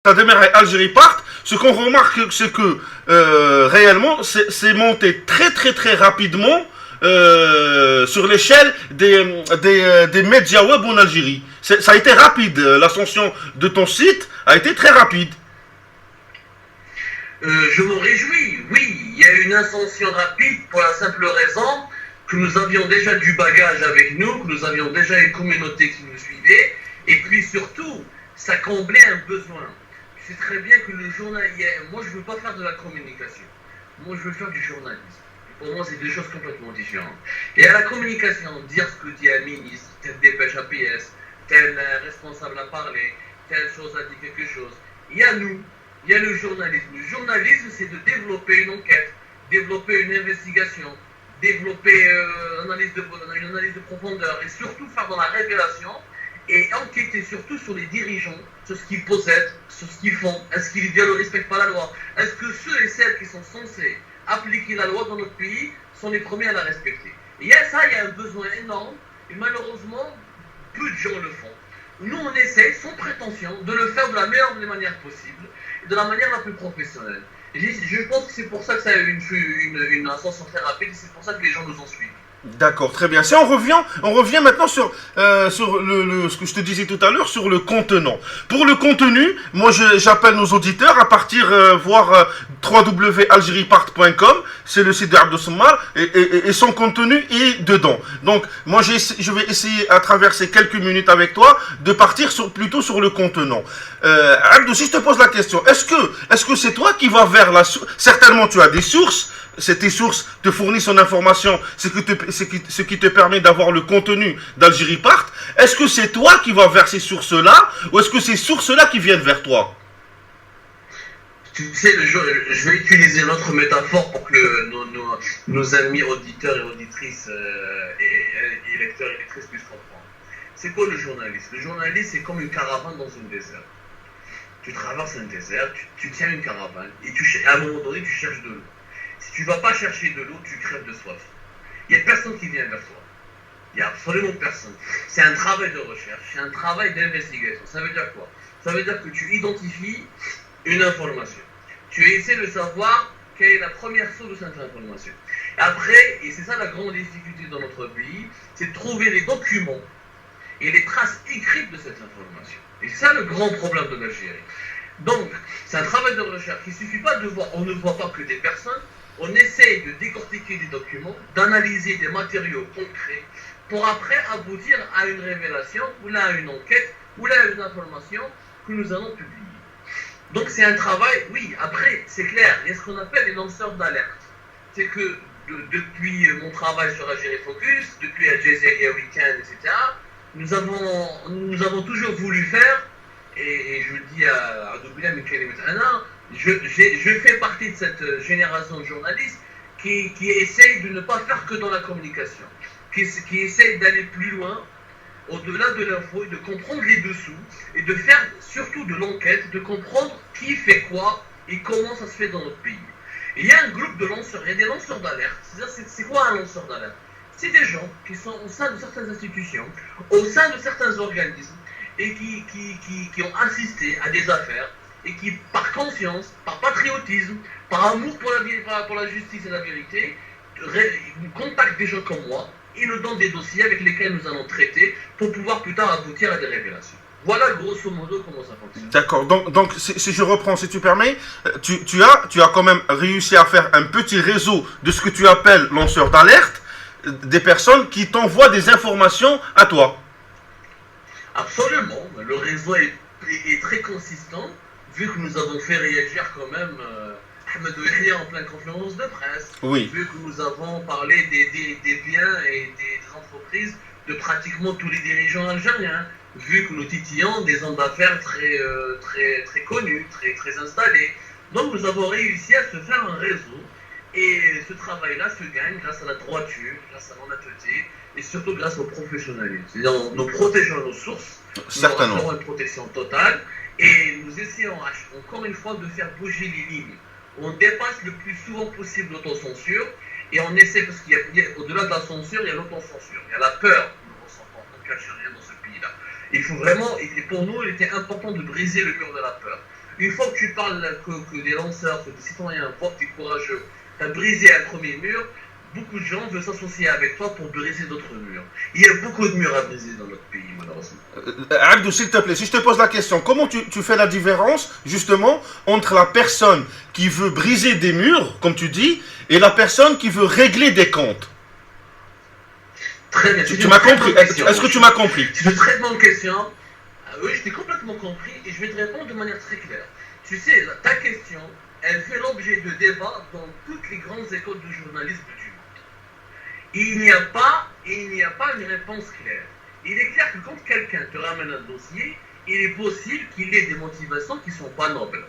ça démarre Algérie part. Ce qu'on remarque, c'est que réellement, c'est monté très très très rapidement sur l'échelle des médias web en Algérie. Ça a été rapide. L'ascension de ton site a été très rapide. Je m'en réjouis, oui, il y a une ascension rapide pour la simple raison que nous avions déjà du bagage avec nous, que nous avions déjà une communauté qui nous suivait, et puis surtout, ça comblait un besoin. Tu sais très bien que le journal, moi je ne veux pas faire de la communication, moi je veux faire du journalisme. Et pour moi c'est deux choses complètement différentes. Et à la communication, dire ce que dit un ministre, telle dépêche APS, tel responsable a parlé, telle chose a dit quelque chose, il y a nous. Il y a le journalisme. Le journalisme, c'est de développer une enquête, développer une investigation, développer une analyse de profondeur et surtout faire dans la révélation et enquêter surtout sur les dirigeants, sur ce qu'ils possèdent, sur ce qu'ils font. Est-ce qu'ils violent ou respectent pas la loi? Est-ce que ceux et celles qui sont censés appliquer la loi dans notre pays sont les premiers à la respecter? Et il y a un besoin énorme et malheureusement, peu de gens le font. Nous, on essaie, sans prétention, de le faire de la meilleure des manières possibles, de la manière la plus professionnelle. Et je pense que c'est pour ça que ça a eu une ascension très rapide, et c'est pour ça que les gens nous ont suivis. D'accord, très bien. Si on revient maintenant sur ce que je te disais tout à l'heure, sur le contenant. Pour le contenu, moi j'appelle nos auditeurs à partir voir www.algeriepart.com, c'est le site d'Abdou Sommar, et son contenu est dedans. Donc moi je vais essayer à travers ces quelques minutes avec toi de partir plutôt sur le contenant. Abdou, si je te pose la question, est-ce que c'est toi qui vas vers la source? Certainement tu as des sources. Tes sources te fournissent son information, ce qui te permet d'avoir le contenu d'Algérie Part. Est-ce que c'est toi qui vas vers ces sources-là, ou est-ce que ces sources-là qui viennent vers toi? Tu sais, je vais utiliser notre métaphore pour que nos amis auditeurs et auditrices et lecteurs et lectrices puissent comprendre. C'est quoi le journaliste? Le journaliste, c'est comme une caravane dans un désert. Tu traverses un désert, tu tiens une caravane, et à un moment donné, tu cherches de l'eau. Si tu ne vas pas chercher de l'eau, tu crèves de soif. Il n'y a personne qui vient vers toi. Il n'y a absolument personne. C'est un travail de recherche, c'est un travail d'investigation. Ça veut dire quoi? Ça veut dire que tu identifies une information. Tu essaies de savoir quelle est la première source de cette information. Après, et c'est ça la grande difficulté dans notre pays, c'est de trouver les documents et les traces écrites de cette information. Et c'est ça le grand problème de l'Algérie. Donc, c'est un travail de recherche. Il ne suffit pas de voir, on ne voit pas que des personnes. On essaye de décortiquer des documents, d'analyser des matériaux concrets pour après aboutir à une révélation, ou là à une enquête, ou là à une information que nous allons publier. Donc c'est un travail, oui, après c'est clair, il y a ce qu'on appelle les lanceurs d'alerte. C'est que depuis mon travail sur Algérie Focus, depuis Al Jazeera Weekend, etc., nous avons toujours voulu faire, et je le dis à Doublia Michel Anna, je fais partie de cette génération de journalistes qui essaye de ne pas faire que dans la communication, qui essaye d'aller plus loin, au-delà de l'info, et de comprendre les dessous, et de faire surtout de l'enquête, de comprendre qui fait quoi et comment ça se fait dans notre pays. Et il y a un groupe de lanceurs, il y a des lanceurs d'alerte. C'est quoi un lanceur d'alerte? C'est des gens qui sont au sein de certaines institutions, au sein de certains organismes, et qui ont assisté à des affaires, et qui, par conscience, par patriotisme, par amour pour la justice et la vérité, contactent des gens comme moi et nous donnent des dossiers avec lesquels nous allons traiter pour pouvoir plus tard aboutir à des révélations. Voilà grosso modo comment ça fonctionne. D'accord, donc si je reprends, si tu permets, tu as quand même réussi à faire un petit réseau de ce que tu appelles lanceurs d'alerte, des personnes qui t'envoient des informations à toi. Absolument, le réseau est très consistant. Vu que nous avons fait réagir quand même Ahmed Ouihia en pleine conférence de presse, oui. Vu que nous avons parlé des biens et des entreprises de pratiquement tous les dirigeants algériens, vu que nous titillons des hommes d'affaires très connus, très installés. Donc nous avons réussi à se faire un réseau, et ce travail-là se gagne grâce à la droiture, grâce à l'honnêteté, et surtout grâce au professionnalisme. C'est-à-dire nous protégeons nos sources, nous assurons une protection totale, et nous essayons encore une fois de faire bouger les lignes. On dépasse le plus souvent possible l'autocensure, et on essaie, parce qu'il y a au-delà de la censure, il y a l'autocensure, il y a la peur que nous ressentons en tant qu'Algériens dans ce pays-là. Il faut vraiment, et pour nous, il était important de briser le mur de la peur. Une fois que tu parles que des lanceurs, que des citoyens voient que tu es courageux, tu as brisé un premier mur, beaucoup de gens veulent s'associer avec toi pour briser d'autres murs. Il y a beaucoup de murs à briser dans notre pays, malheureusement. Abdou, s'il te plaît, si je te pose la question, comment tu fais la différence, justement, entre la personne qui veut briser des murs, comme tu dis, et la personne qui veut régler des comptes? Très bien. Tu m'as compris? Est-ce que tu m'as compris? C'est une très bonne question. Oui, je t'ai complètement compris et je vais te répondre de manière très claire. Tu sais, ta question, elle fait l'objet de débats dans toutes les grandes écoles de journalisme du monde. Il n'y a pas une réponse claire. Il est clair que quand quelqu'un te ramène un dossier, il est possible qu'il ait des motivations qui ne sont pas nobles.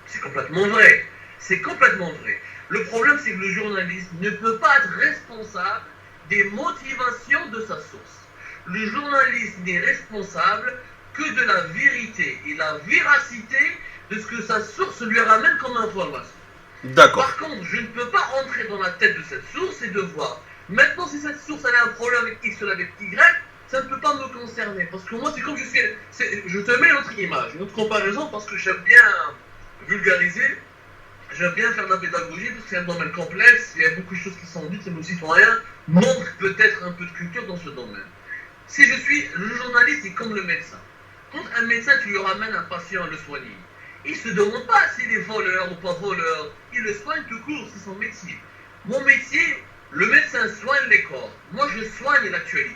C'est complètement vrai. C'est complètement vrai. Le problème, c'est que le journaliste ne peut pas être responsable des motivations de sa source. Le journaliste n'est responsable que de la vérité et la véracité de ce que sa source lui ramène comme information. D'accord. Par contre, je ne peux pas rentrer dans la tête de cette source et de voir. Maintenant, si cette source a un problème avec X ou avec Y, ça ne peut pas me concerner. Parce que moi, c'est comme je suis... Je te mets une autre image, une autre comparaison, parce que j'aime bien vulgariser, j'aime bien faire de la pédagogie, parce que c'est un domaine complexe, il y a beaucoup de choses qui sont dites, et nos citoyens manquent peut-être un peu de culture dans ce domaine. Si je suis... Le journaliste est comme le médecin. Quand un médecin, tu lui ramènes un patient à le soigner, il ne se demande pas s'il est voleur ou pas voleur. Il le soigne tout court, c'est son métier. Mon métier, le médecin soigne les corps. Moi, je soigne l'actualité.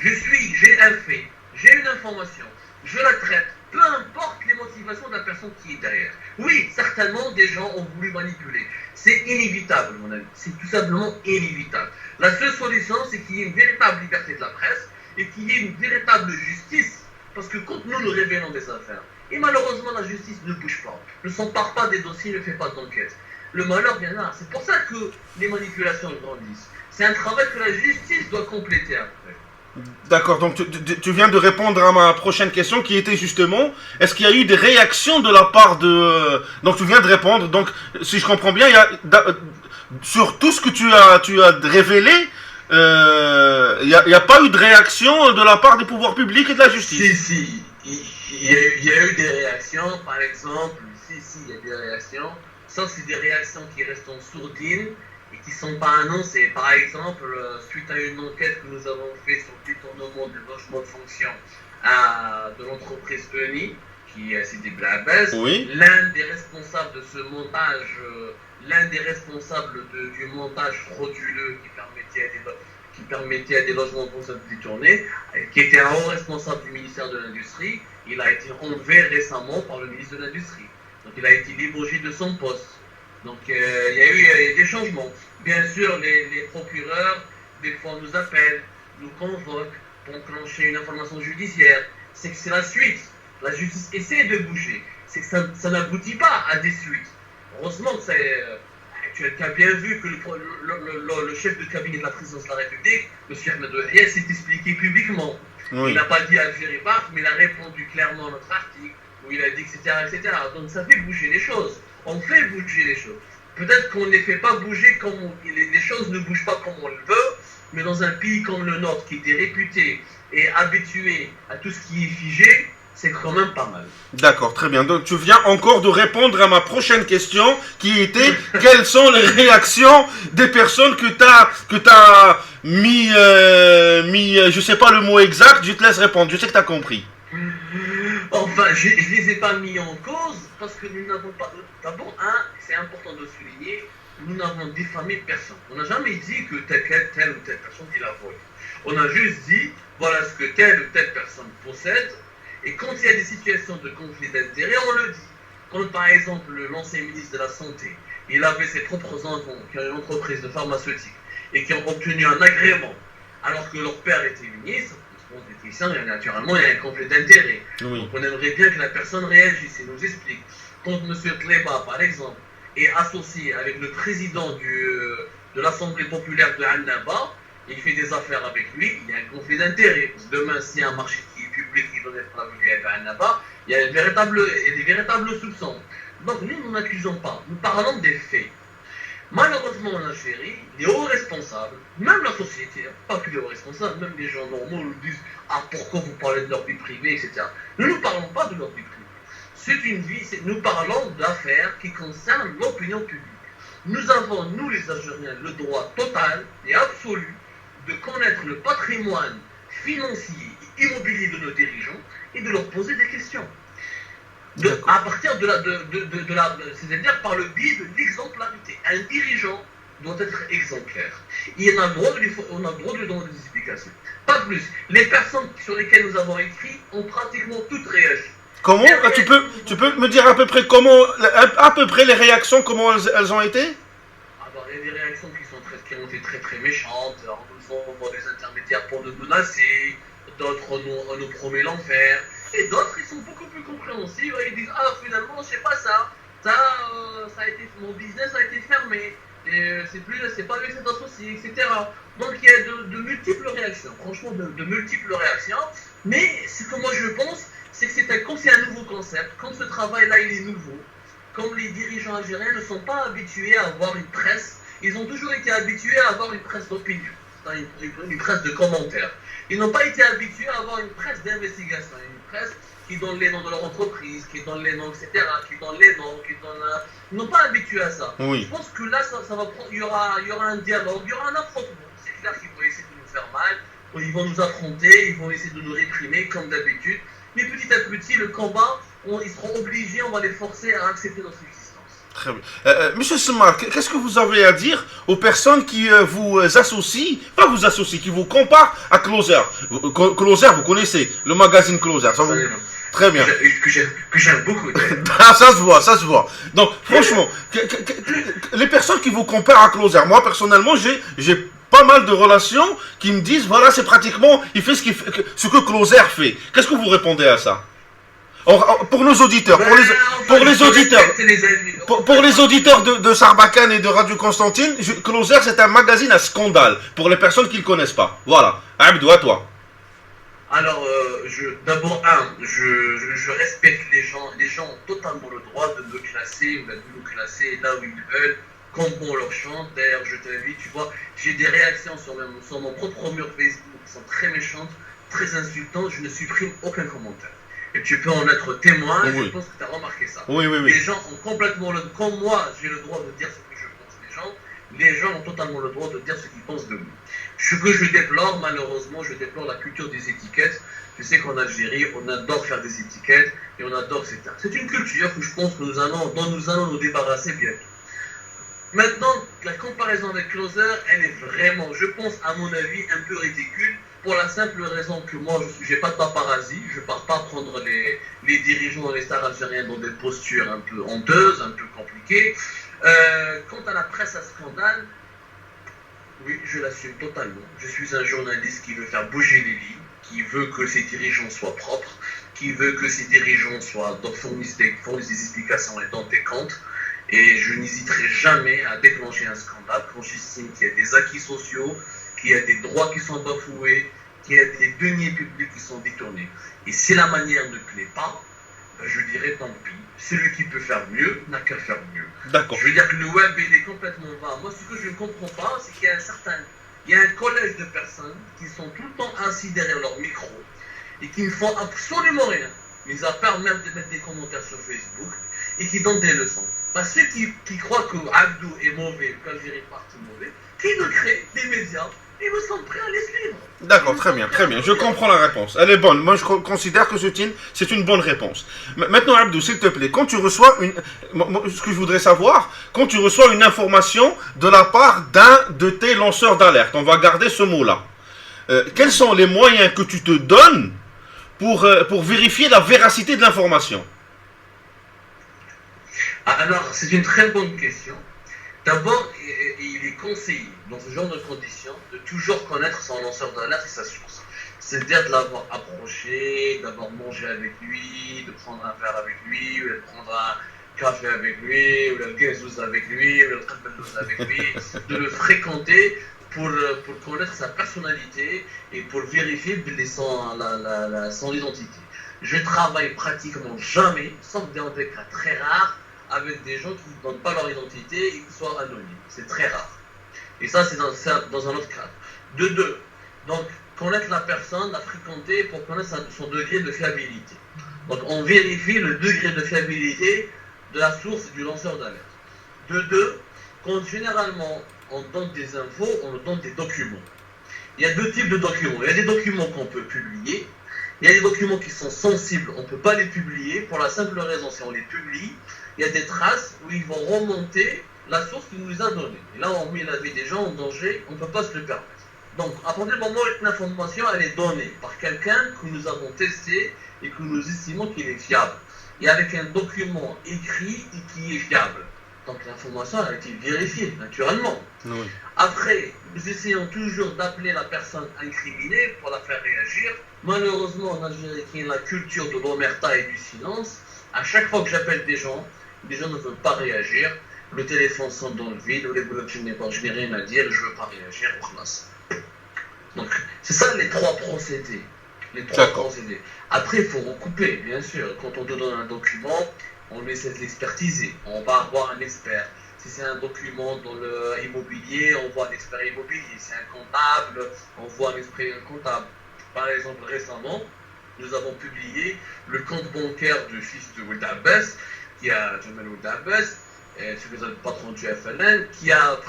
J'ai un fait, j'ai une information, je la traite, peu importe les motivations de la personne qui est derrière. Oui, certainement, des gens ont voulu manipuler. C'est inévitable, mon ami. C'est tout simplement inévitable. La seule solution, c'est qu'il y ait une véritable liberté de la presse et qu'il y ait une véritable justice. Parce que quand nous révélons des affaires, et malheureusement la justice ne bouge pas, ne s'empare pas des dossiers, ne fait pas d'enquête. Le malheur vient là. C'est pour ça que les manipulations grandissent. C'est un travail que la justice doit compléter après. D'accord, donc tu viens de répondre à ma prochaine question qui était justement, est-ce qu'il y a eu des réactions de la part de... Donc tu viens de répondre, donc si je comprends bien, sur tout ce que tu as révélé, il n'y a pas eu de réaction de la part des pouvoirs publics et de la justice. Si. Il y a eu des réactions, par exemple, il y a des réactions. Ça, c'est des réactions qui restent en sourdine et qui ne sont pas annoncées. Par exemple, suite à une enquête que nous avons faite sur le détournement du logement de fonction de l'entreprise ENI, qui est cité Blabès, oui. L'un des responsables de ce montage, du montage frauduleux qui permettait à des logements de fonction de détourner, qui était un haut responsable du ministère de l'Industrie, il a été enlevé récemment par le ministre de l'Industrie. Donc il a été limogé de son poste. Donc il y a eu des changements. Bien sûr, les procureurs, des fois, nous appellent, nous convoquent pour enclencher une information judiciaire. C'est que c'est la suite. La justice essaie de bouger. C'est que ça n'aboutit pas à des suites. Heureusement que tu as bien vu que le chef de cabinet de la présidence de la République, M. Ahmed Ouahia, s'est expliqué publiquement. Oui. Il n'a pas dit Algérie part, mais il a répondu clairement à notre article, où il a dit, etc. Donc ça fait bouger les choses. On fait bouger les choses. Peut-être qu'on ne les fait pas bouger comme les choses ne bougent pas comme on le veut, mais dans un pays comme le nôtre, qui était réputé et habitué à tout ce qui est figé, c'est quand même pas mal. D'accord, très bien. Donc tu viens encore de répondre à ma prochaine question qui était quelles sont les réactions des personnes que tu as mis, je sais pas le mot exact, je te laisse répondre, je sais que tu as compris. Enfin, je ne les ai pas mis en cause parce que nous n'avons pas... D'abord, c'est important de souligner, nous n'avons diffamé personne. On n'a jamais dit que telle ou telle personne dit la volée. On a juste dit, voilà ce que telle ou telle personne possède. Et quand il y a des situations de conflit d'intérêts, on le dit. Quand par exemple l'ancien ministre de la Santé, il avait ses propres enfants qui ont une entreprise de pharmaceutique et qui ont obtenu un agrément alors que leur père était ministre, naturellement il y a un conflit d'intérêts. Oui. Donc on aimerait bien que la personne réagisse et nous explique. Quand M. Tleba, par exemple, est associé avec le président de l'Assemblée populaire de Annaba, il fait des affaires avec lui, il y a un conflit d'intérêts. Demain, s'il y a un marché qui est public, qui doit être travaillé avec Annaba, il y a des véritables soupçons. Donc nous n'accusons pas, nous parlons des faits. Malheureusement en Algérie, les hauts responsables, même la société, pas que les hauts responsables, même les gens normaux nous disent « Ah, pourquoi vous parlez de leur vie privée, etc. » Nous ne parlons pas de leur vie privée. Nous parlons d'affaires qui concernent l'opinion publique. Nous avons, nous les Algériens, le droit total et absolu de connaître le patrimoine financier et immobilier de nos dirigeants et de leur poser des questions. À partir c'est-à-dire par le biais de l'exemplarité. Un dirigeant doit être exemplaire. Et on a le droit de lui donner des explications. Pas plus. Les personnes sur lesquelles nous avons écrit ont pratiquement toutes réagi. Comment tu peux me dire à peu près les réactions, comment elles ont été? Il y a des réactions qui ont été très très méchantes. On nous envoie des intermédiaires pour nous menacer, d'autres on nous promet l'enfer, et d'autres ils sont beaucoup plus compréhensifs. Ils disent finalement je sais pas mon business a été fermé, et c'est pas lui cet associé, etc. Donc il y a de multiples réactions, franchement de multiples réactions. Mais ce que moi je pense, c'est que quand c'est un nouveau concept, quand ce travail-là il est nouveau, comme les dirigeants algériens ne sont pas habitués à avoir une presse, ils ont toujours été habitués à avoir une presse d'opinion, une presse de commentaires. Ils n'ont pas été habitués à avoir une presse d'investigation, une presse qui donne les noms de leur entreprise, qui donne les noms, etc., qui donne les noms, Ils n'ont pas habitué à ça. Oui. Je pense que là, ça va prendre, il y aura un dialogue, il y aura un affrontement. C'est clair qu'ils vont essayer de nous faire mal, ils vont nous affronter, ils vont essayer de nous réprimer comme d'habitude. Mais petit à petit, le combat, ils seront obligés, on va les forcer à accepter notre existence. Très bien. Monsieur Semar, qu'est-ce que vous avez à dire aux personnes qui vous associent, qui vous comparent à Closer? Closer, vous connaissez, le magazine Closer. Très bien. Que j'aime beaucoup. Ça se voit. Donc, franchement, les personnes qui vous comparent à Closer, moi personnellement, j'ai pas mal de relations qui me disent, voilà, c'est pratiquement, il fait ce que Closer fait. Qu'est-ce que vous répondez à ça? Pour nos auditeurs, pour les auditeurs de Sarbacane et de Radio Constantine, Closer c'est un magazine à scandale pour les personnes qui ne le connaissent pas. Voilà. Abdou, à toi. Alors, d'abord, je respecte les gens. Les gens ont totalement le droit de me classer ou de nous classer là où ils veulent, comme bon leur chante. D'ailleurs, je t'invite, tu vois, j'ai des réactions sur mon propre mur Facebook qui sont très méchantes, très insultantes. Je ne supprime aucun commentaire. Et tu peux en être témoin, oui. Je pense que tu as remarqué ça. Oui. Les gens ont complètement comme moi, j'ai le droit de dire ce que je pense des gens, les gens ont totalement le droit de dire ce qu'ils pensent de nous. Ce que je déplore, malheureusement, je déplore la culture des étiquettes. Tu sais qu'en Algérie, on adore faire des étiquettes et on adore etc. C'est une culture que je pense que dont nous allons nous débarrasser bientôt. Maintenant, la comparaison avec Closer, elle est vraiment, je pense, à mon avis, un peu ridicule. Pour la simple raison que moi, je n'ai pas de paparazzi, je ne pars pas prendre les dirigeants et les stars algériens dans des postures un peu honteuses, un peu compliquées. Quant à la presse à scandale, oui, je l'assume totalement. Je suis un journaliste qui veut faire bouger les lignes, qui veut que ses dirigeants soient propres, qui veut que ses dirigeants fournissent des explications et donnent des comptes. Et je n'hésiterai jamais à déclencher un scandale quand j'estime qu'il y a des acquis sociaux, qu'il y a des droits qui sont bafoués, qu'il y a des deniers publics qui sont détournés. Et si la manière ne plaît pas, je dirais tant pis. Celui qui peut faire mieux n'a qu'à faire mieux. D'accord. Je veux dire que le web il est complètement vain. Moi, ce que je ne comprends pas, c'est qu'il y a un collège de personnes qui sont tout le temps assis derrière leur micro et qui ne font absolument rien, mis à part même de mettre des commentaires sur Facebook et qui donnent des leçons. Parce que ceux qui croient que Abdou est mauvais, qu'Algérie est partie mauvais, qui nous créent des médias et nous sommes prêts à les suivre. D'accord, très bien. Je comprends la réponse. Elle est bonne. Moi, je considère que c'est une bonne réponse. Maintenant, Abdou, s'il te plaît, quand tu reçois ce que je voudrais savoir, quand tu reçois une information de la part d'un de tes lanceurs d'alerte, on va garder ce mot-là. Quels sont les moyens que tu te donnes pour vérifier la véracité de l'information? Alors, c'est une très bonne question. D'abord, il est conseillé, dans ce genre de conditions, de toujours connaître son lanceur d'alerte et sa source. C'est-à-dire de l'avoir approché, d'avoir mangé avec lui, de prendre un verre avec lui, ou de prendre un café avec lui, ou le gazouz avec lui, ou le kabbelouz avec lui, de le fréquenter pour connaître sa personnalité et pour vérifier son identité. Je travaille pratiquement jamais, sauf dans des cas très rares, avec des gens qui ne donnent pas leur identité et qui soient anonymes. C'est très rare. Et ça, c'est dans un autre cadre. De deux, donc, connaître la personne, la fréquenter pour connaître son degré de fiabilité. Donc on vérifie le degré de fiabilité de la source et du lanceur d'alerte. De deux, quand généralement on donne des infos, on donne des documents. Il y a deux types de documents. Il y a des documents qu'on peut publier. Il y a des documents qui sont sensibles, on ne peut pas les publier pour la simple raison, si on les publie, il y a des traces où ils vont remonter la source qui nous les a donnée. Et là, on met la vie des gens en danger, on ne peut pas se le permettre. Donc, à partir du moment où l'information elle est donnée par quelqu'un que nous avons testé et que nous estimons qu'il est fiable, et avec un document écrit et qui est fiable. Donc l'information a été vérifiée, naturellement. Oui. Après, nous essayons toujours d'appeler la personne incriminée pour la faire réagir. Malheureusement, en Algérie, qui est la culture de l'omerta et du silence, à chaque fois que j'appelle des gens ne veulent pas réagir. Le téléphone sonne dans le vide, ou les blocs, je n'ai rien à dire, je ne veux pas réagir, au classe. Donc, c'est ça les trois procédés. Après, il faut recouper, bien sûr. Quand on te donne un document, on essaie de l'expertiser. On va avoir un expert. Si c'est un document dans l'immobilier, on voit un expert immobilier. Si c'est un comptable, on voit un expert comptable. Par exemple, récemment, nous avons publié le compte bancaire du fils de Ould Abbas, Jamal Ould Abbas, celui le patron du FLN, qui a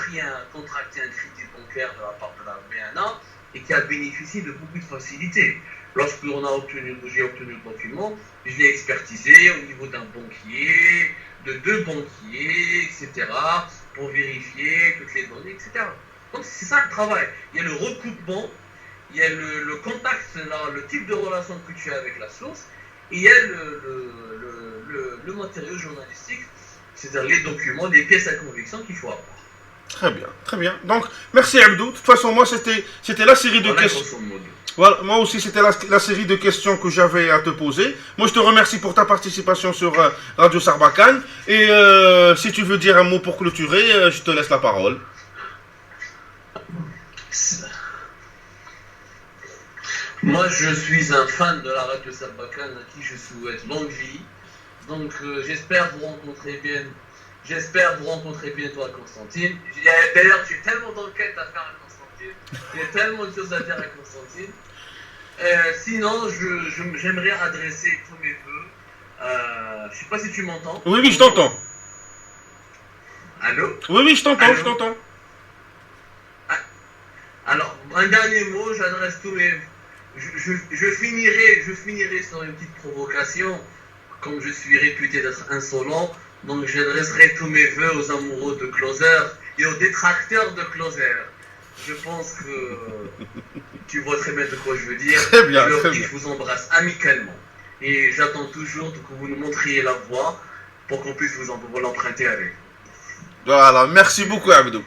contracté un crédit bancaire de la part de la BNA et qui a bénéficié de beaucoup de facilités. Lorsque j'ai obtenu le document, je l'ai expertisé au niveau d'un banquier, de deux banquiers, etc., pour vérifier toutes les données, etc. Donc c'est ça le travail. Il y a le recoupement, il y a le contact, le type de relation que tu as avec la source, et il y a le matériau journalistique, c'est-à-dire les documents, les pièces à conviction qu'il faut avoir. Très bien, très bien. Donc, merci Abdou. De toute façon, moi, c'était la série de questions. Voilà, moi aussi, c'était la série de questions que j'avais à te poser. Moi, je te remercie pour ta participation sur Radio Sarbacane. Et si tu veux dire un mot pour clôturer, je te laisse la parole. Moi, je suis un fan de la Radio Sarbacane à qui je souhaite longue vie. Donc, j'espère vous rencontrer bientôt à Constantine. D'ailleurs, j'ai tellement d'enquêtes à faire à Constantine. Il y a tellement de choses à dire à Constantine. Sinon, j'aimerais adresser tous mes vœux. Je ne sais pas si tu m'entends. Oui, je t'entends. Allô? Oui, je t'entends, je t'entends. Alors, un dernier mot, j'adresse tous mes... Je finirai sur une petite provocation, comme je suis réputé d'être insolent. Donc j'adresserai tous mes vœux aux amoureux de Closer et aux détracteurs de Closer. Je pense que tu vois très bien de quoi je veux dire. Très bien, je vous embrasse amicalement. Et j'attends toujours que vous nous montriez la voie pour qu'on puisse vous l'emprunter avec. Voilà, merci beaucoup Abdou.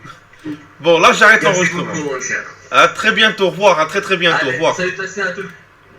Bon, là j'arrête l'enregistrement. Merci beaucoup mon cher. À très bientôt, au revoir, à très bientôt, au revoir. Salutations à tous.